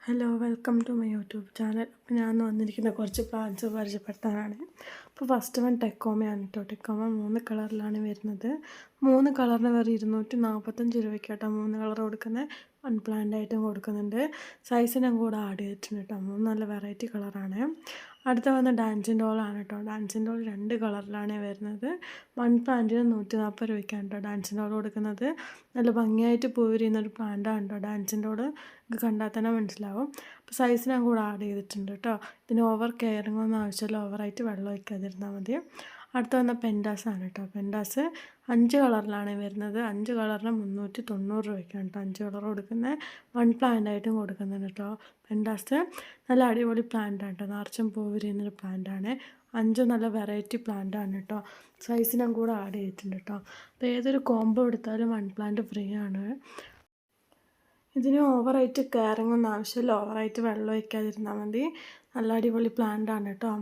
Hello welcome to my YouTube channel. അപ്പോൾ ഞാൻ വന്നിരിക്കുന്ന കുറച്ച് പ്ലാന്റ്സ് പരിചയപ്പെടുത്താനാണ്. അപ്പോൾ ഫസ്റ്റ് വൺ ടെക്കോമയാണ് കേട്ടോ. ടെക്കോമ 3 കളറിലാണ് വരുന്നത്. 3 കളറിന് വേറെ 245 രൂപയ്ക്ക് കേട്ടോ 3 കളർ കൊടുക്കുന്നത്. പ്ലാന്റ് ആയിട്ടും കൊടുക്കുന്നുണ്ട്. സൈസിനും കൂടെ ആഡ് ചെയ്തിട്ടുണ്ട് കേട്ടോ. 3 നല്ല വെറൈറ്റി കളറാണ്. അടുത്ത വന്ന ഡാൻസിൻ ഡോളാണ് കേട്ടോ. ഡാൻസിൻ ഡോൾ 2 കളറിലാണ് വരുന്നത്. പ്ലാന്റിന് 140 രൂപയ്ക്കാണ് കേട്ടോ ഡാൻസിൻ ഡോൾ കൊടുക്കുന്നത്. നല്ല ഭംഗിയായിട്ട് പൂ വിരിയുന്നൊരു പ്ലാന്റാണ് കേട്ടോ ഡാൻസിൻ ഡോൾ. ഇത് കണ്ടാൽ തന്നെ മനസ്സിലാവും. അപ്പോൾ സൈസ് ഞാൻ കൂടെ ആഡ് ചെയ്തിട്ടുണ്ട് കേട്ടോ. ഇതിന് ഓവർ കെയറിങ് ഒന്നും ആവശ്യമില്ല. ഓവറായിട്ട് വെള്ളം ഒഴിക്കാതിരുന്നാൽ മതി. അടുത്ത വന്ന പെൻഡാസാണ് കേട്ടോ. പെൻഡാസ് 5 കളറിലാണ് വരുന്നത്. 5 കളറിന് 390 രൂപയ്ക്കാണ് കേട്ടോ 5 കളർ കൊടുക്കുന്നത്. പ്ലാന്റ് ആയിട്ടും കൊടുക്കുന്നുണ്ട് കേട്ടോ. പെൻഡാസ് നല്ല അടിപൊളി പ്ലാന്റാണ് കേട്ടോ. നിറച്ചും പൂ വിരിയുന്നൊരു പ്ലാന്റാണ്. 5 നല്ല വെറൈറ്റി പ്ലാന്റാണ് കേട്ടോ. സൈസ് ഞാൻ കൂടെ ആഡ് ചെയ്തിട്ടുണ്ട് കേട്ടോ. അപ്പോൾ ഏതൊരു കോംബോ എടുത്താലും പ്ലാന്റ് ഫ്രീ ആണ്. ഇതിന് ഓവറായിട്ട് കെയറിങ് ഒന്നും ആവശ്യമില്ല. ഓവറായിട്ട് വെള്ളം ഒഴിക്കാതിരുന്നാൽ മതി. നല്ല അടിപൊളി പ്ലാന്റാണ് കേട്ടോ.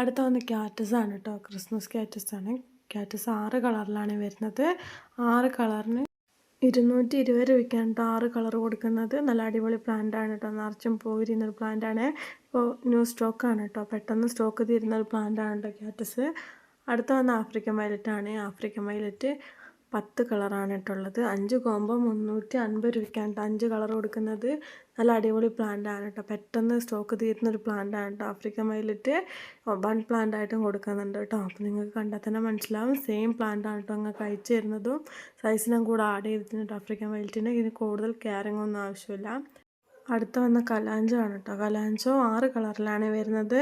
അടുത്ത വന്ന് ക്യാറ്റസാണ് കേട്ടോ. ക്രിസ്മസ് ക്യാറ്റസാണ്. ക്യാറ്റസ് 6 കളറിലാണ് വരുന്നത്. 6 കളറിന് 220 രൂപയ്ക്കാണ് കേട്ടോ 6 കളർ കൊടുക്കുന്നത്. നല്ല അടിപൊളി പ്ലാന്റാണ് കേട്ടോ. നിറച്ചും പൂ വിരിയുന്നൊരു പ്ലാന്റാണ്. ഇപ്പോൾ ന്യൂ സ്റ്റോക്കാണ് കേട്ടോ. പെട്ടെന്ന് സ്റ്റോക്ക് തീരുന്നൊരു പ്ലാന്റാണ് കേട്ടോ ക്യാറ്റസ്. അടുത്ത വന്ന് ആഫ്രിക്കൻ വയലറ്റാണ്. ആഫ്രിക്കൻ വയലറ്റ് 10 കളറാണ് കേട്ടുള്ളത്. 5 കോംബോ 350 രൂപയ്ക്കാണ് കേട്ടോ 5 കളർ കൊടുക്കുന്നത്. നല്ല അടിപൊളി പ്ലാന്റാണ് കേട്ടോ. പെട്ടെന്ന് സ്റ്റോക്ക് തീരുന്നൊരു പ്ലാന്റാണ് കേട്ടോ ആഫ്രിക്കൻ വയലറ്റ്. പ്ലാന്റ് ആയിട്ടും കൊടുക്കുന്നുണ്ട് കേട്ടോ. അപ്പോൾ നിങ്ങൾക്ക് കണ്ടാൽ തന്നെ മനസ്സിലാവും. സെയിം പ്ലാന്റാണ് കേട്ടോ നിങ്ങൾക്ക് അയച്ചു തരുന്നതും. സൈസിനും കൂടെ ആഡ് ചെയ്തിട്ടുണ്ട് ആഫ്രിക്കൻ വയലറ്റിന്. ഇതിന് കൂടുതൽ കെയറിങ് ഒന്നും ആവശ്യമില്ല. അടുത്ത വന്ന കലാഞ്ചോ ആണ് കേട്ടോ. കലാഞ്ചോ 6 കളറിലാണ് വരുന്നത്.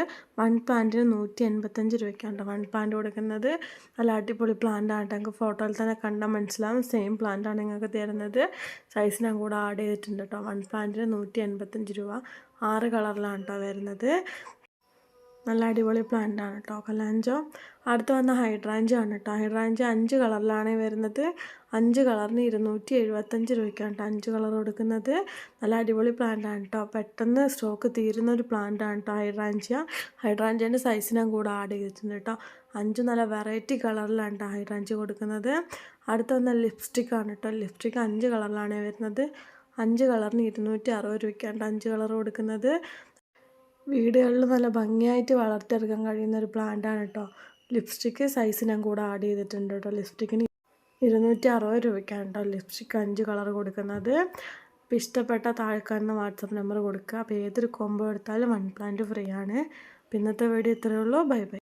പ്ലാന്റിന് 185 രൂപയ്ക്കാണ് കേട്ടോ പ്ലാന്റ് കൊടുക്കുന്നത്. നല്ല അടിപൊളി പ്ലാന്റ് ആണ് കേട്ടോ. നിങ്ങൾക്ക് ഫോട്ടോയിൽ തന്നെ കണ്ടാൽ മനസ്സിലാവും. സെയിം പ്ലാന്റാണ് നിങ്ങൾക്ക് തരുന്നത്. സൈസ് ഞാൻ കൂടെ ആഡ് ചെയ്തിട്ടുണ്ട് കേട്ടോ. പ്ലാന്റിന് 185 രൂപ. 6 കളറിലാണ് കേട്ടോ വരുന്നത്. നല്ല അടിപൊളി പ്ലാന്റ് ആണ് കേട്ടോ കലാഞ്ചോ. അടുത്ത് വന്ന ഹൈഡ്രാഞ്ചോ ആണ് കേട്ടോ. ഹൈഡ്രാഞ്ചോ 5 കളറിലാണ് വരുന്നത്. 5 കളറിന് 275 രൂപയ്ക്കാണ് കേട്ടോ 5 കളർ കൊടുക്കുന്നത്. നല്ല അടിപൊളി പ്ലാന്റ് ആണ് കേട്ടോ. പെട്ടെന്ന് സ്റ്റോക്ക് തീരുന്ന ഒരു പ്ലാന്റ് ആണ് കേട്ടോ ഹൈഡ്രാഞ്ചിയ. ഹൈഡ്രാഞ്ചിയൻ്റെ സൈസ് ഞാൻ കൂടെ ആഡ് ചെയ്തിട്ടുണ്ട് കേട്ടോ. 5 നല്ല വെറൈറ്റി കളറിലാണ് കേട്ടോ ഹൈഡ്രാഞ്ചി കൊടുക്കുന്നത്. അടുത്ത് വന്ന ലിപ്സ്റ്റിക് ആണ് കേട്ടോ. ലിപ്സ്റ്റിക് 5 കളറിലാണ് വരുന്നത്. 5 കളറിന് 260 രൂപയ്ക്കാണ് 5 കളർ കൊടുക്കുന്നത്. വീടുകളിൽ നല്ല ഭംഗിയായിട്ട് വളർത്തിയെടുക്കാൻ കഴിയുന്ന ഒരു പ്ലാന്റാണ് കേട്ടോ ലിപ്സ്റ്റിക്ക്. സൈസ് ഞാൻ കൂടെ ആഡ് ചെയ്തിട്ടുണ്ട് കേട്ടോ. ലിപ്സ്റ്റിക്കിന് 260 രൂപയ്ക്കാണ് കേട്ടോ ലിപ്സ്റ്റിക്ക് 5 കളർ കൊടുക്കുന്നത്. അപ്പോൾ ഇഷ്ടപ്പെട്ട താഴെ കാണുന്ന വാട്സപ്പ് നമ്പർ കൊടുക്കുക. അപ്പോൾ ഏതൊരു കോംബോ എടുത്താലും പ്ലാന്റ് ഫ്രീ ആണ്. അപ്പോൾ ഇന്നത്തെ വീഡിയോ ഇത്രയേ ഉള്ളൂ. Bye bye.